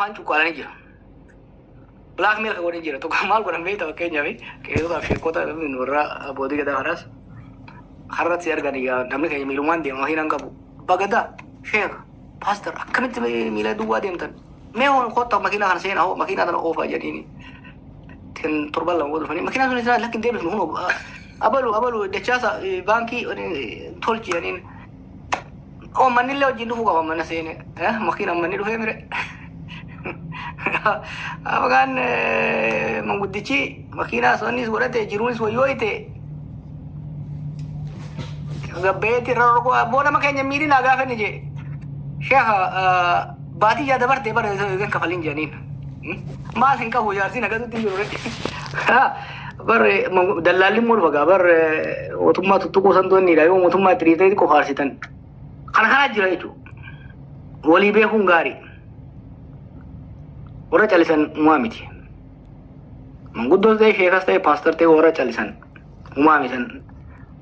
afaan cuqqaalanii jira. Black milk godhee jira. Tokko maal godhan beektaa fakkeenyaaf keessumaa sheekota warra abbootii gadaa haraas har'atti arganii namni keenya miilumaan deema makiinaan qabu. Bagadaa sheeka paaster akkamitti miila duwwaa deemtan. Mee kottaa makiinaa kana seenaa hoo makiinaa kana oofaa jedhanii torban lama dhufanii makiinaa sun isaa lakkin deebisnu hunoo abalu dachaasa baankii tolchi jedhaniin mannillee wajjin dhufuu qaba mana seene makiinaan manni dhufee mire. Abagaan manguddichi makiinaa sonnis godhate jiruunis wayyooyte gabbeetti irra rogoo abboo nama keenya miidhinaa gaafa ni jee sheeka baatii yaa dabarte bara gan kafalin jedhaniin maal hin qabu jaarsiin akkasitti hin jiru barre dallaalli immoo dhufa barre mootummaa tuttuquu santoonnidha yoo mootummaa itti dhiitee qofaarsitan kana jira jechuudha walii beekuun gaarii warra calisan uumaa miti manguddoos ta'e sheekas ta'e paaster ta'e warra calisan uumaa misan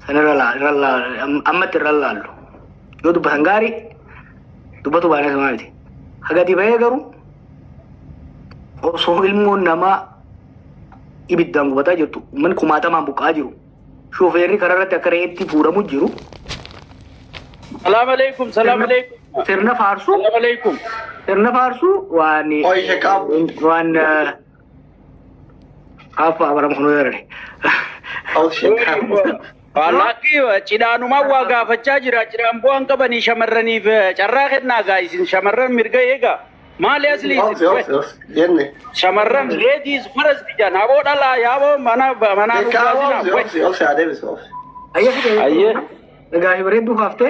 sanirra ammatti irra laallu yoo dubbatan gaarii dubbatu baay'ina uumaa miti hagati bahee garuu osoo ilmoon namaa ibiddaan gubataa jirtu man kumaatamaan buqqaa jiru shooferri kararratti akka re'eetti fuudhamu jiru. Salaam alaikum. Sirna faarsu. Salaam alaikum. Sirna faarsu waan apa abaram kunoo yerane. Wallahi cidhaanumaan waa gaafachaa jira. Cidhaan bu'aan qabanii shamarraniif carraa kennaa gaa'isin shamarran mirga eegaa. Maali asli jenne shamarran ladies first jan aboo dhalaa yaaboo mana Ayyee gaafi bareedduu hafte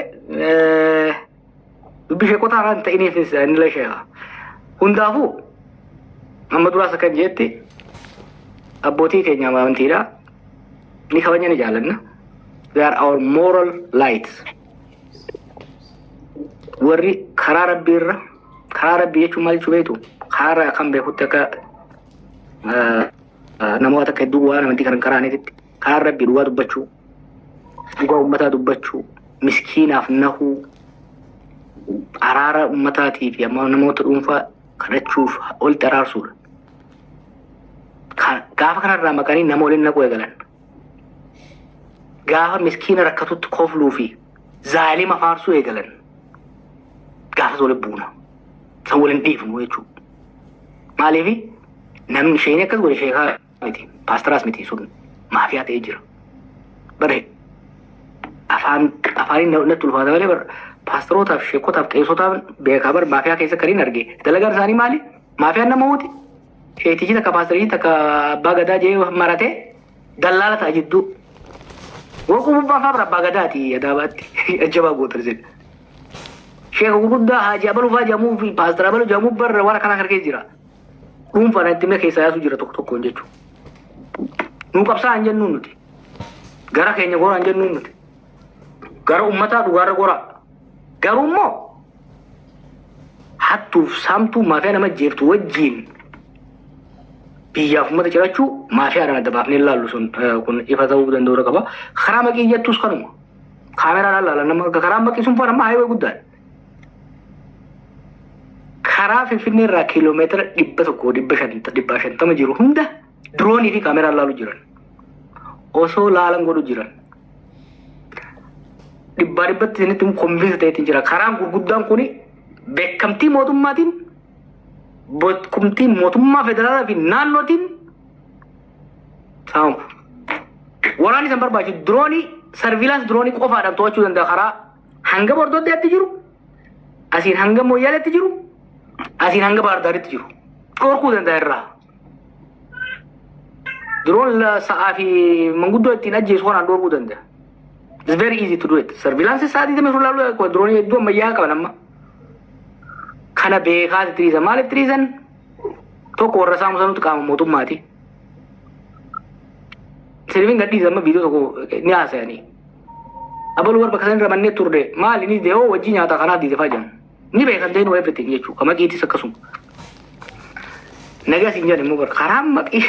dubbi sheekota haraan ta'iniifis inni sheeka. Hundaafuu amma duraas akkan jeetti abbootii keenya amantiidha ni kabajna ni jaalanna. They are our moral lights. Warri karaa rabbii irra karaa rabbii jechuun maal jechuu beektu karaa kan beekutti akka namoota akka hedduu waan amantii kan karaanitti karaa rabbii dhugaa dubbachuu dhugaa uummataa dubbachuu miskiinaaf nahuu araara uummataatii fi amma namoota dhuunfaa kadhachuuf walitti araarsuudha. Gaafa kanarraa maqanii nama waliin naquu eegalan. Gaafa miskiina rakkatutti kofluu fi zaalima faarsuu eegalan. Gaafa waliin buuna. San waliin dhiifnu jechuudha. Maaliif namni isheen akkas godhe sheekaa miti paastaraas miti sun maafiyaa ta'ee jira. Bare afaaniin natti ulfaata malee bara paastarootaaf sheekotaaf qeessotaaf beekaa bara maafiyaa keessa kariin arge. Dalagaan isaanii maali? Maafiyaan nama huuti. Sheetichi takka paastarii takka abbaa gadaa jee maratee dallaala ta'a jidduu. Waquu bubbaa fa'aa abbaa gadaati adaabaatti ajjabaa gootar jedhe. Sheekha gurguddaa haaji abaluu jamuu fi paastara abaluu jamuu barra waan kana harkee jira. Dhuunfaan itti mee keessa yaasuu jira tokko tokkoon jechuudha. Nuu qabsaa hin jennuun nuti. Gara keenya goraa hin jennuun nuti. Gara uummataa dhugaarra goraa. Garuu immoo hattuuf saamtuu maafiyaa nama jeeftu wajjiin biyyaaf uummata cirachuu maafiyaadhaan adda baafnee ilaallu sun kun ifa ta'uu danda'u qaba. Karaa maqii jettus kanuma. Kaameraan ilaala nama karaa maqii sun faana haaywee guddaadha. Karaa Finfinnee irraa kiiloomeetira 150 jiru hunda diroonii fi kaameraan ilaalu jiran. Osoo laalan godhu jiran. Dhibbatti isinitti konvinsi ta'eetiin jira. Karaan gurguddaan kuni beekamtii mootummaatiin beekamtii mootummaa federaalaa fi naannootiin saamu. Waraanni san barbaachisu diroonii sarviilaansi diroonii qofaadhaan to'achuu danda'a karaa hanga Bordoddeetti jiru asiin hanga Mooyyaaleetti jiru asiin hanga Baardaaritti jiru dhorkuu danda'a irraa. Diroon sa'aa fi manguddoo ittiin ajjeesu kanaan dhorkuu danda'a. It's very easy to do it. Surveillance sa'aatii tamee sun laalu diroonii hedduu ammayyaa qaban amma. Kana beekaati tiriisan maaliif tiriisan tokko warra saamu sanuutu qaama mootummaati. Sirbiin gadhiisa amma viidiyoo tokko ni haasa'anii. Abaluu warra bakka sanirra mannee turre maali ni dee'oo wajjin nyaata kanaaf diidefaa jiran. Ni beekan ta'in waa everything jechuudha. Kama qiitis akkasuma. Nagaa siin jedhan immoo bara karaan maqii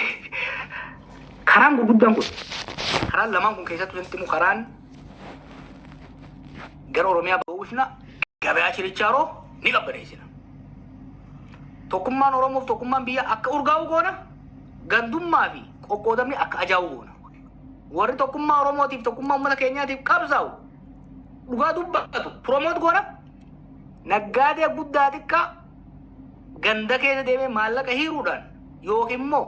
karaan gurguddaan kun karaan lamaan kun keessattuu sanatti immoo karaan gara Oromiyaa ba'uufna gabayaa chirichaaroo ni qabbaneessina. tokkummaan Oromoof tokkummaan biyya akka urgaa'u goona gandummaa fi qoqqoodamni akka ajaa'u goona. Warri tokkummaa Oromootiif tokkummaa uummata keenyaatiif qabsaa'u dhugaa dubbatu promoot goona naggaadee guddaa xiqqaa ganda keessa deemee maallaqa hiruudhaan yookiin immoo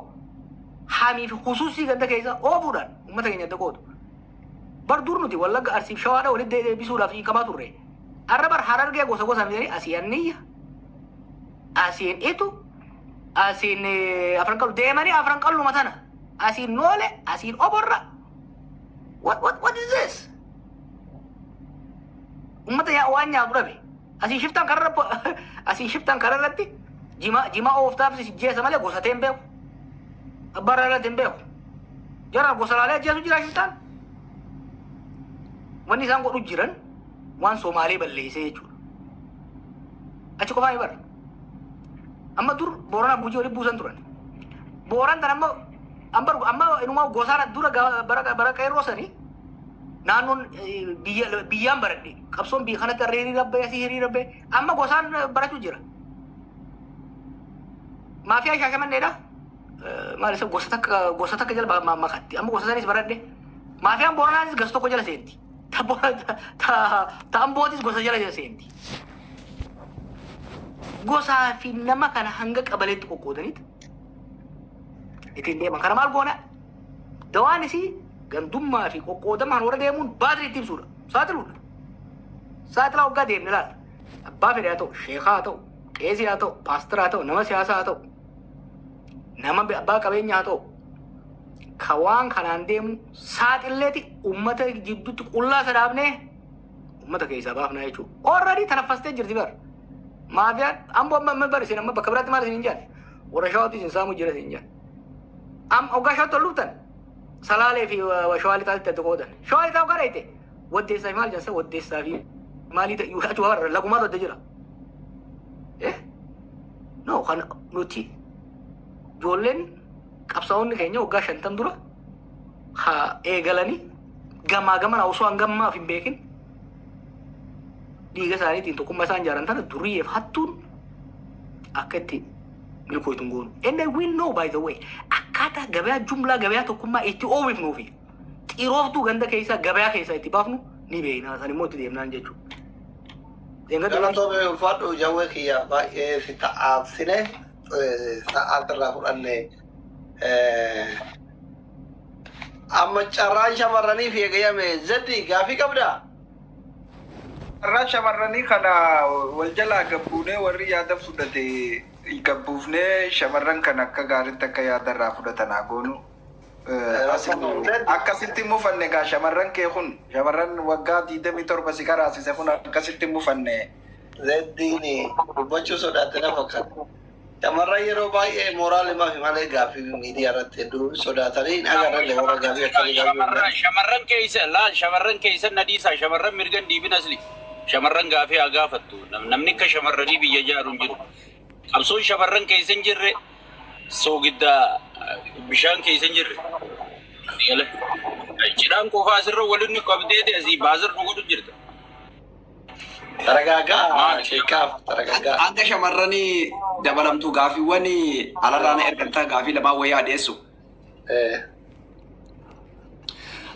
hamii fi husuusii ganda keessa oofuudhaan uummata keenya adda qoodu. Bar dur nuti Wallagga Arsiif Shawaadha walitti deebisuudhaaf hiikamaa turre. Arra bar Harargee gosa gosa midhaanii asii Anniyya, asiin Itu, asiin Afran Qallu deemanii Afran Qalluma tana asiin Noole, asiin Oborra. What is this? Ummata yaa waan nyaatu dhabe. Asiin shiftaan kararratti jima ooftaaf jeesa malee gosa ta'een beeku. Abbaan irratti hin beeku. Jara gosa laalee jeesu jira shiftaan. Wanni isaan godhu jiran waan Somaalee balleessee jechuudha. Achi qofaa bara. Amma dur Boorana Gujii waliin buusan turan. Booran tan amma inumaa gosaan dura bara qeerroo sanii naannoon biyyaan baradhe qabsoon biyya kanatti harree hiriirabbee asii hiriirabbee amma gosaan barachuu jira. Maafiyaa Shaashamanneedha. Maal isa gosa takka jala makatti amma gosa sanis baradhe. Maafiyaan Booranaanis gosa tokko jala seenti. Ta'an bootis gosa jala seenti. Gosaa fi nama kana hanga qabaleetti qoqqoodaniit ittiin deeman. Kana maal goona? Dawaan isii gandummaa fi qoqqoodamaan warra deemuun baatirii itti ibsuudha. Saaxiluudha. Saaxilaa waggaa deemne laata. Abbaa fedhe haa ta'u, sheekaa haa ta'u, qeesii haa ta'u, paasteraa haa ta'u, nama siyaasaa haa ta'u, nama abbaa qabeenyaa haa ta'u. Ka waan kanaan deemu saaxilleeti uummata jidduutti qullaa sadaafnee uummata keessaa baafnaa jechuudha. Already tanaffastee jirti bara. Maafiyaan ammoo amma bari isin amma bakka biraatti maal isin jaalle warra shawaatti isin saamu jira isin jaalle. Hoggaa shawaatti ol dhuftan salaalee fi shawaalii taasitti adda qoodan. Shawaalii taa'u gara ite waddeessaa fi maal jansa waddeessaa fi maalii ta'e achuu warra lagumaatu adda jira. No kan nuti ijoolleen qabsaa'onni keenya waggaa 50 dura haa eegalanii gamaa gamana osoo hangammaaf hin beekin dhiiga isaaniitiin tokkummaa isaan ijaaran tana duriyyeef hattuun akka itti milkooytuun goonu. And then we know by the way akkaataa gabayaa jumlaa gabayaa tokkummaa itti oomifnuu fi xirooftuu ganda keessaa gabayaa keessaa itti baafnu ni beekna. San immoo itti deemnaan jechuudha. Galatoomee ulfaadhu jawwee kiyya baay'ee si ta'aabsine sa'aatirraa fudhanne amma carraan shamarraniif eegayame Zeddi gaafii qabdaa? Carraan shamarranii kana wal jalaa gabbuunee warri yaada fudhate gabbuufnee shamarran kan akka gaariitti akka yaadarraa fudhatanaa goonu. Akkasitti mufanne gaa shamarran kee kun shamarran waggaa 27 si karaasise kun akkasitti mufanne. Zeddiin dubbachuu sodaate na fakkaata. Shamarran yeroo baay'ee mooraalii fi malee gaafii miidiyaa irratti hedduu sodaatanii agarra warra gaafii akkasii gaafii. Shamarran keessa nadiisaa shamarran mirgan diibinasli. Shamarran gaafii haa gaafattu. Namni akka shamarranii biyya ijaaru hin jiru. Qabsoon shamarran keessa hin jirre soogidda bishaan keessa hin jirre. Cidhaan qofaa asirra waliin qabdee asii baasir dhugutu jirta. Taragaagaa sheekaaf taragaagaa. Akka shamarranii dabalamtuu gaafiiwwan alarraan ergantaa gaafii lamaan wayyaa dhiyeessu.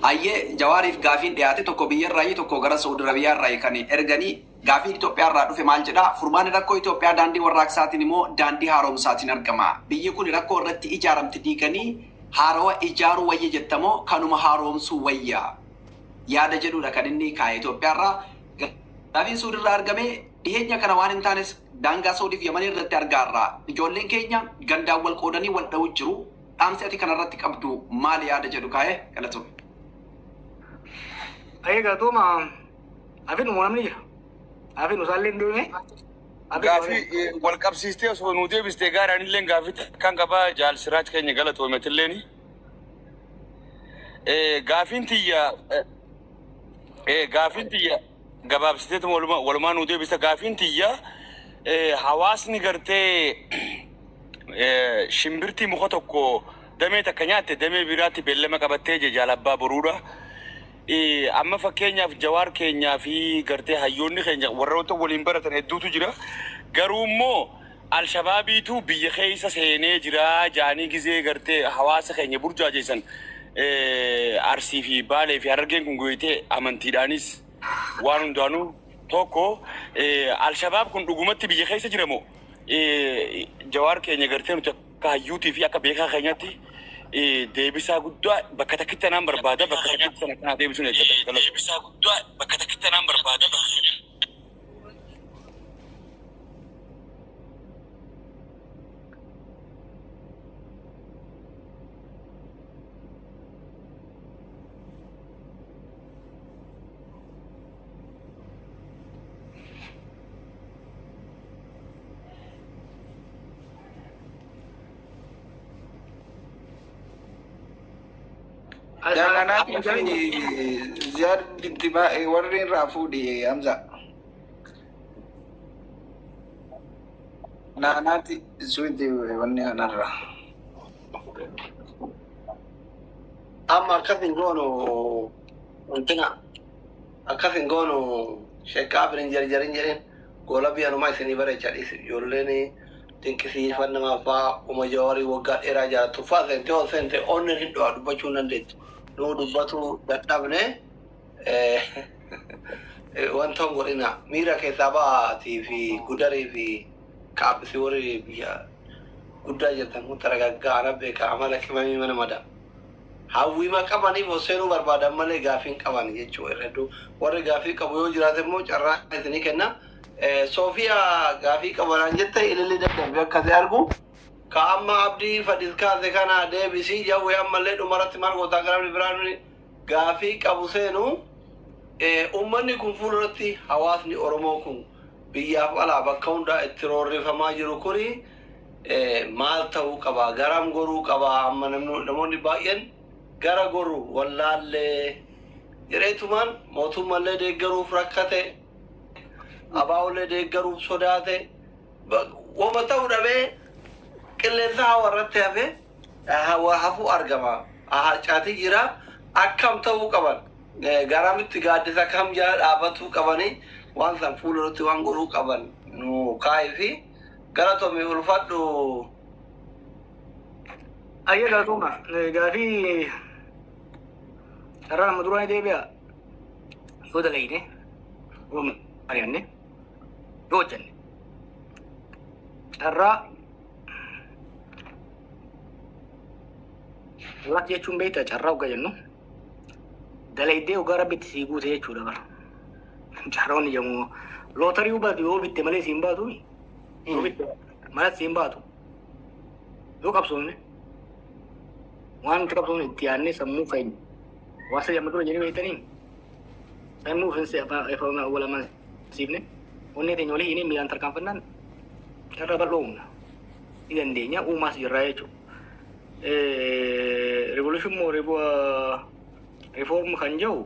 Ayyee Jawaariif gaafiin dhiyaate tokko biyyarraa tokko gara Saudi Arabiyaarraa kan erganii gaafiin Itoophiyaarraa dhufe maal jedhaa furmaanni rakkoo Itoophiyaa daandii warraaqsaatiin immoo daandii haaromsaatiin argama. Biyyi kun rakkoo irratti ijaaramte diiganii haarawa ijaaruu wayya jettamoo kanuma haaromsuu wayya yaada jedhudha kan inni kaa'e Itoophiyaarraa. Gaafiin Saudiirraa argamee dhiyeenya kana waan hin taanes daangaa Saudiif Yaman irratti argaarraa ijoolleen keenya gandaan wal qoodanii wal dha'uu jiru. Dhaamsi ati kanarratti qabdu maali yaada jedhu kaa'e galatu. Galatuma afin uumamni jira. Afin usaallee hin deemne. Gaafii wal qabsiistee osoo nu deebistee gaaraan illee gaafii kan qabaa jaal siraach keenya galatoometilleen. Gaafiin tiyya gabaabsiteetu walumaa nu deebiste gaafiin tiyya hawaasni gartee shimbirtii muka tokko damee takka nyaatte damee biraatti beellama qabattee jaalabbaa boruudha. Amma fakkeenyaaf Jawaar keenyaa fi gartee hayyoonni keenya warroota waliin baratan hedduutu jira. Garuu immoo Al-Shabaabiitu biyya keessa seenee jira jaanii gizee gartee hawaasa keenya burjaa jeessan Arsii fi Baalee fi Harargeen kun gooyitee amantiidhaanis waan hundaanuu tokko Al-Shabaab kun dhugumatti biyya keessa jira moo Jawaar keenya gartee nuti akka hayyuutii fi akka beekaa keenyatti deebisaa guddaa bakka takkitti naan barbaada bakka takkitti sana kanaa deebisuun eeggata. Deebisaa guddaa bakka takkitti naan barbaada bakka Janganati Ziyad binti warrin rafu di Hamza. Nanati suinti wanni anarra. Amma akkasin goonu wantina akkasin goonu shekkaabrin jarjarin jedhin goola biyyanumaa isinii bareechadhis ijoolleen dinqisiifannamaaf fa'aa Jawaari waggaa dheeraa jaallattu fa'aa seente ol seente onni hidhaa dubbachuu dandeettu. Nu dubbatu dadhabne wanta godhina miira keessaa ba'aatii fi gudarii fi qaabbisii warri biyya guddaa jettan kun taragaggaana beeka amala qimamii mana mada. Hawwiima qabaniif seenuu barbaadan malee gaafii hin qaban jechuudha. Hedduu warri gaafii qabu yoo jiraate immoo carraa isinii kenna. Soofiyaa gaafii qabanaan jette ililli dadhabee akkasii argu. Ka'amma abdii fadhiiskaase kana deebisii jawwee ammallee dhumarratti maal gootaa garabni biraan gaafii qabu seenu uummanni kun fuulduratti hawaasni Oromoo kun biyyaaf alaa bakka hundaa itti roorrifamaa jiru kuni maal ta'uu qaba garam goruu qaba amma namoonni baay'een gara goruu wallaallee jireetumaan mootummallee deeggaruuf rakkate abaa'ullee deeggaruuf sodaate wama ta'uu dhabee qilleensa hawarratti hafe hafu argama harcaati jira akkam ta'uu qaban garamitti gaaddisa kam jala dhaabatuu qabanii waan san fuulduratti waan goruu qaban nu kaa'ee fi gara tomii ulfadhu. Ayya gaafuma gaafii irraa nama duraan deebi'a yoo dalayne yoo mari'anne yoo hojjenne irraa Lati jechuun beektaa carraa hoggaa jennu dalaydee hoggaa rabbitti sii guute jechuudha bara. Carroonni jedhamu lootarii hubatu yoo bitte malee siin baatu yoo bitte malee siin baatu yoo qabsoomne waan nuti qabsoomne itti yaadnee sammuu keenya waasa jamma dura jedhee beektaniin sammuu finse afaan wal amansiifne onnee teenya walii hinee miilaan tarkaanfannaan carraa bal'oo humna ni dandeenya uumaas jirraa jechuudha. Revolution mo reform kan jauh